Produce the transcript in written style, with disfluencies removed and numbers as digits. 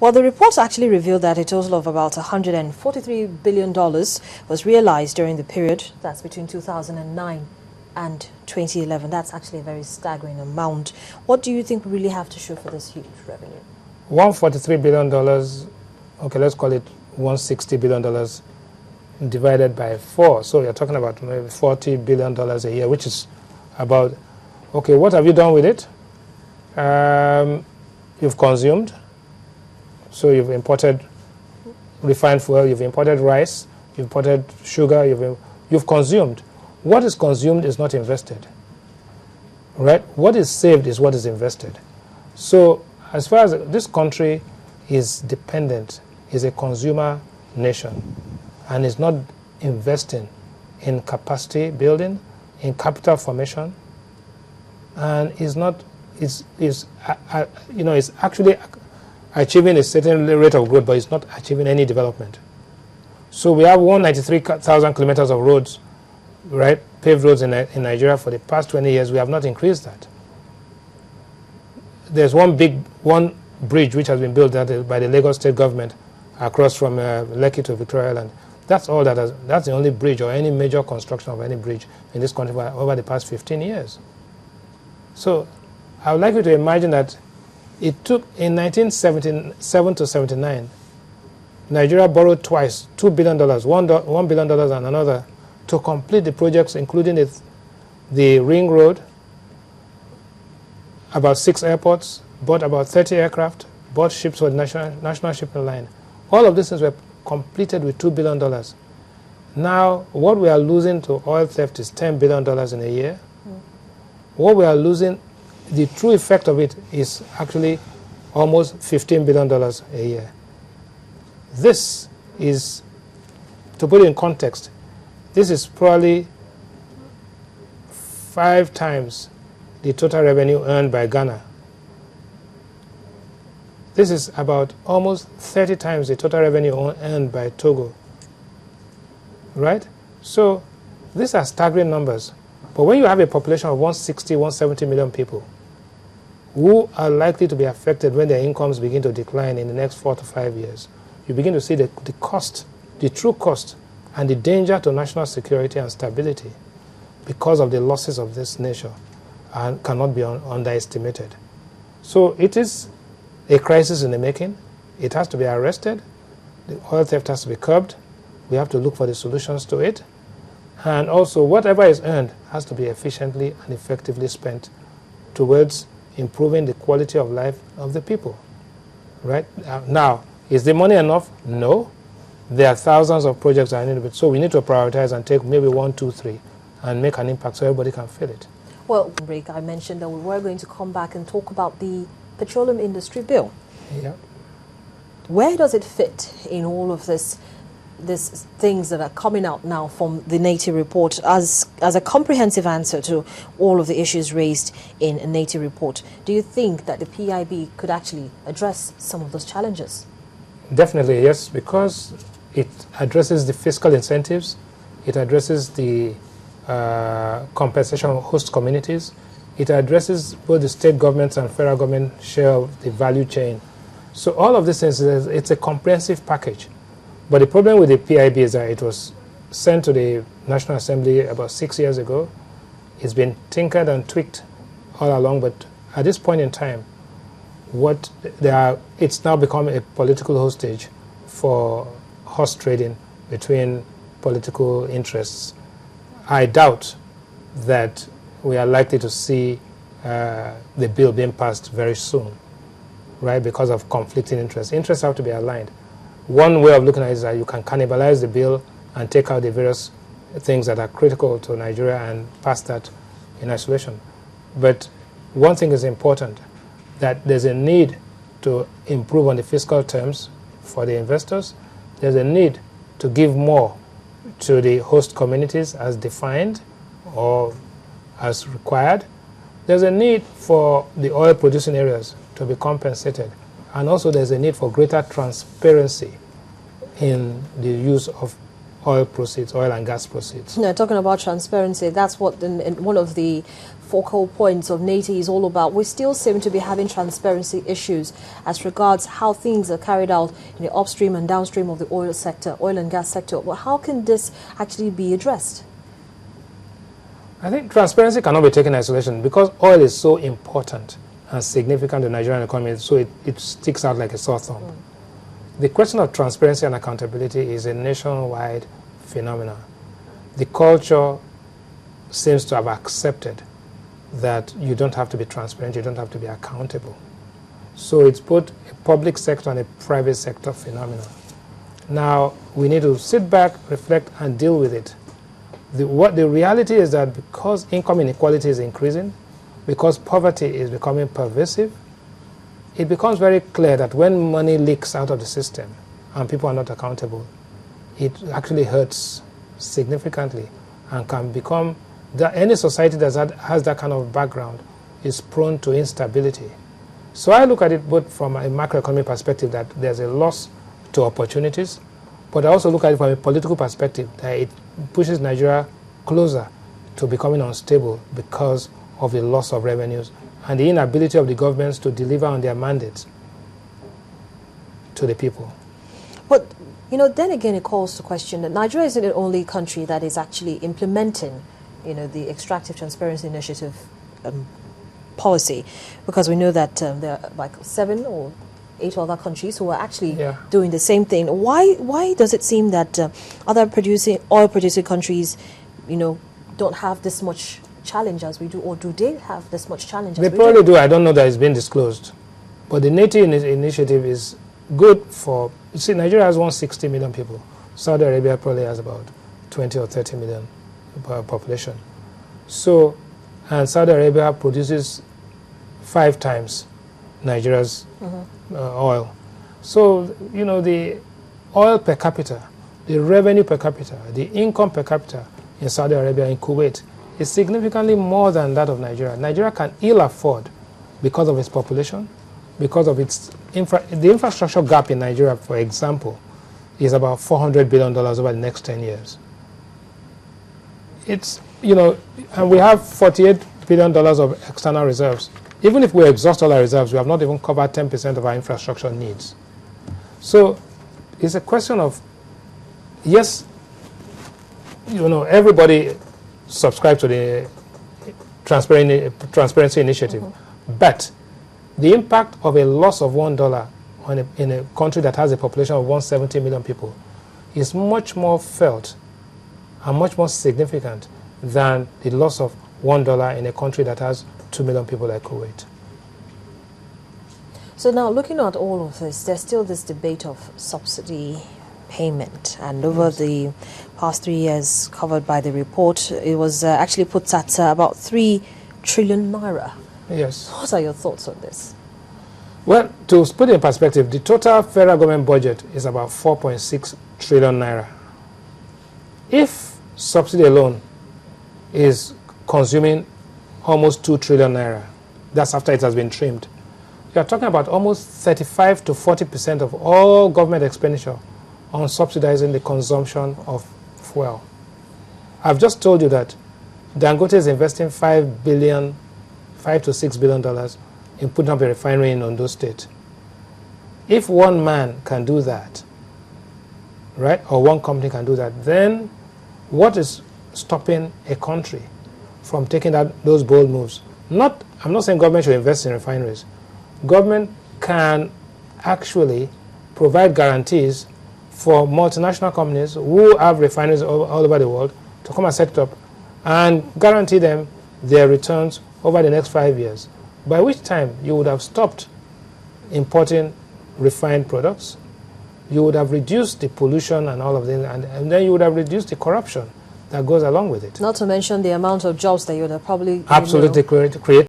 Well, the report actually revealed that a total of about $143 billion was realized during the period. That's between 2009 and 2011. That's actually a very staggering amount. What do you think we really have to show for this huge revenue? $143 billion, okay, let's call it $160 billion divided by 4. So you're talking about maybe $40 billion a year, which is about, okay, what have you done with it? You've consumed. So you've imported refined fuel, you've imported rice, you've imported sugar, you've consumed. What is consumed is not invested, right? What is saved is what is invested. So as far as this country is dependent, is a consumer nation, and is not investing in capacity building, in capital formation, and is actually achieving a certain rate of growth, but it's not achieving any development. So we have 193,000 kilometers of roads, right, paved roads in Nigeria for the past 20 years. We have not increased that. There's one bridge which has been built by the Lagos state government across from Lekki to Victoria Island. That's all that's the only bridge or any major construction of any bridge in this country over the past 15 years. So I would like you to imagine that it took, in 1977 to 79, Nigeria borrowed twice, $2 billion, $1 billion and another, to complete the projects, including the Ring Road, about 6 airports, bought about 30 aircraft, bought ships for the National Shipping Line. All of these things were completed with $2 billion. Now, what we are losing to oil theft is $10 billion in a year. What we are losing, the true effect of it is actually almost $15 billion a year. This is, to put it in context, this is probably 5 times the total revenue earned by Ghana. This is about almost 30 times the total revenue earned by Togo. Right? So these are staggering numbers. But when you have a population of 160, 170 million people who are likely to be affected when their incomes begin to decline in the next 4 to 5 years, you begin to see the cost, the true cost, and the danger to national security and stability because of the losses of this nature and cannot be underestimated. So it is a crisis in the making. It has to be arrested. The oil theft has to be curbed. We have to look for the solutions to it. And also, whatever is earned has to be efficiently and effectively spent towards improving the quality of life of the people. Right? Now, is the money enough? No. There are thousands of projects that I need to, so we need to prioritize and take maybe 1, 2, 3 and make an impact so everybody can feel it. Well, break, I mentioned that we were going to come back and talk about the petroleum industry bill. Yeah. Where does it fit in all of these things that are coming out now from the NATI report as a comprehensive answer to all of the issues raised in a NATI report? Do you think that the PIB could actually address some of those challenges? Definitely, yes, because it addresses the fiscal incentives, it addresses the compensation of host communities, it addresses both the state governments and federal government share of the value chain. So all of these things, it's a comprehensive package. But the problem with the PIB is that it was sent to the National Assembly about 6 years ago. It's been tinkered and tweaked all along, but at this point in time, it's now become a political hostage for horse trading between political interests. I doubt that we are likely to see the bill being passed very soon, right, because of conflicting interests. Interests have to be aligned. One way of looking at it is that you can cannibalize the bill and take out the various things that are critical to Nigeria and pass that in isolation. But one thing is important, that there's a need to improve on the fiscal terms for the investors. There's a need to give more to the host communities as defined or as required. There's a need for the oil producing areas to be compensated. And also there's a need for greater transparency in the use of oil proceeds, oil and gas proceeds. No, talking about transparency, that's what one of the focal points of NATI is all about. We still seem to be having transparency issues as regards how things are carried out in the upstream and downstream of the oil sector, oil and gas sector. Well, how can this actually be addressed? I think transparency cannot be taken in isolation because oil is so important and significant to the Nigerian economy, so it sticks out like a sore thumb. The question of transparency and accountability is a nationwide phenomenon. The culture seems to have accepted that you don't have to be transparent, you don't have to be accountable. So it's both a public sector and a private sector phenomenon. Now, we need to sit back, reflect, and deal with it. The reality is that because income inequality is increasing, because poverty is becoming pervasive, it becomes very clear that when money leaks out of the system and people are not accountable, it actually hurts significantly and can become that any society that has that kind of background is prone to instability. So I look at it both from a macroeconomic perspective that there's a loss to opportunities, but I also look at it from a political perspective that it pushes Nigeria closer to becoming unstable because of the loss of revenues and the inability of the governments to deliver on their mandates to the people. But, you know, then again it calls to question that Nigeria isn't the only country that is actually implementing, you know, the Extractive Transparency Initiative policy, because we know that there are like 7 or 8 other countries who are actually doing the same thing. Why does it seem that other oil-producing countries, you know, don't have this much challenge as we do, or do they have this much challenge as we do? They probably do. I don't know that it's been disclosed. But the NATI initiative is good for, you see, Nigeria has 160 million people. Saudi Arabia probably has about 20 or 30 million population. So, and Saudi Arabia produces 5 times Nigeria's oil. So, you know, the oil per capita, the revenue per capita, the income per capita in Saudi Arabia and Kuwait is significantly more than that of Nigeria. Nigeria can ill afford, because of its population, because of its the infrastructure gap in Nigeria, for example, is about $400 billion over the next 10 years. It's, you know, and we have $48 billion of external reserves. Even if we exhaust all our reserves, we have not even covered 10% of our infrastructure needs. So it's a question of, yes, you know, everybody subscribe to the Transparency Initiative, but the impact of a loss of $1 in a country that has a population of 170 million people is much more felt and much more significant than the loss of $1 in a country that has 2 million people like Kuwait. So now, looking at all of this, there's still this debate of subsidy payment, and over the past 3 years covered by the report, it was actually put at about 3 trillion naira. Yes. What are your thoughts on this? Well, to put it in perspective, the total federal government budget is about 4.6 trillion naira. If subsidy alone is consuming almost 2 trillion naira, that's after it has been trimmed, you are talking about almost 35 to 40% of all government expenditure on subsidizing the consumption of fuel. I've just told you that Dangote is investing $5 to $6 billion in putting up a refinery in Ondo State. If one man can do that, right, or one company can do that, then what is stopping a country from taking those bold moves? I'm not saying government should invest in refineries. Government can actually provide guarantees for multinational companies who have refineries all over the world to come and set it up and guarantee them their returns over the next 5 years, by which time you would have stopped importing refined products, you would have reduced the pollution and all of this, and then you would have reduced the corruption that goes along with it. Not to mention the amount of jobs that you would have probably absolutely created.